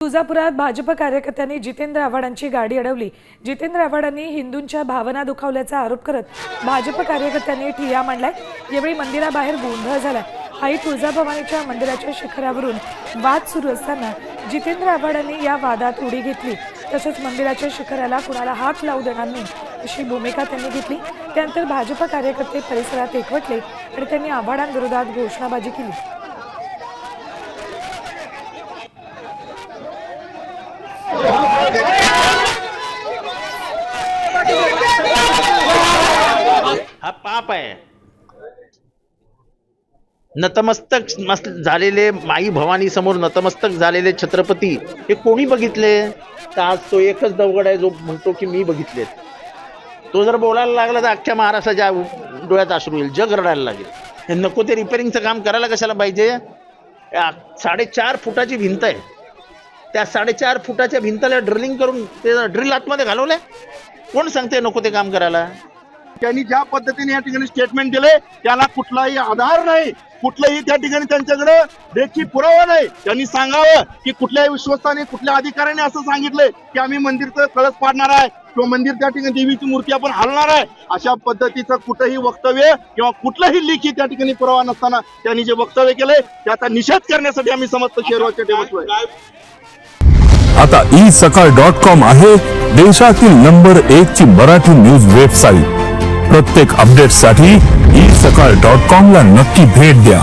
तुळजापुरात भाजप कार्यकर्त्यांनी जितेंद्र आव्हाडांची गाडी अडवली। जितेंद्र आव्हाडांनी हिंदूंच्या भावना दुखावल्याचा आरोप करत भाजप कार्यकर्त्यांनी ठिय्या मांडलाय। यावेळी मंदिराबाहेर गोंधळ झाला। आई तुळजाभवानीच्या मंदिराच्या शिखरावरून वाद सुरू असताना जितेंद्र आव्हाडांनी या वादात उडी घेतली। तसंच मंदिराच्या शिखराला कुणाला हात लावू देणार नाही अशी भूमिका त्यांनी घेतली। त्यानंतर भाजप कार्यकर्ते परिसरात एकवटले आणि त्यांनी आव्हाडांविरोधात घोषणाबाजी केली। हा पाप आहे। नतमस्तक झालेले माई भवानी समोर नतमस्तक झालेले छत्रपती हे कोणी बघितले? तर आज तो एकच दवगड आहे जो म्हणतो की मी बघितले। तो जर बोलायला लागला तर अख्ख्या महाराष्ट्राच्या डोळ्यात अश्रू येईल, जग रडायला लागेल। हे नको ते रिपेअरिंगचं काम करायला कशाला पाहिजे? 4.5 फुटाची भिंत आहे, त्या 4.5 फुटाच्या भिंतीला ड्रिलिंग करून ते ड्रिल आतमध्ये घालवलंय। कोण सांगते नको ते काम करायला? त्यांनी ज्या पद्धतीने या ठिकाणी स्टेटमेंट दिले त्याला कुठलाही आधार नाही, कुठलाही त्या ठिकाणी त्यांच्याकडे लेखी पुरावा नाही। त्यांनी सांगावं की कुठल्याही विश्वस्ताने कुठल्या अधिकाऱ्याने असं सांगितलंय की आम्ही मंदिरचं कळस पाडणार आहे किंवा मंदिर त्या ठिकाणी देवीची मूर्ती आपण हलणार आहे, अशा पद्धतीचं कुठंही वक्तव्य किंवा कुठलाही लेखी त्या ठिकाणी पुरावा नसताना त्यांनी जे वक्तव्य केलंय त्याचा निषेध करण्यासाठी आम्ही समस्त शेरवाच्या बसलोय। आता isakal.com आहे देशातील नंबर 1 ची मराठी न्यूज वेबसाईट। प्रत्येक अपडेटसाठी isakal.com ला नक्की भेट द्या।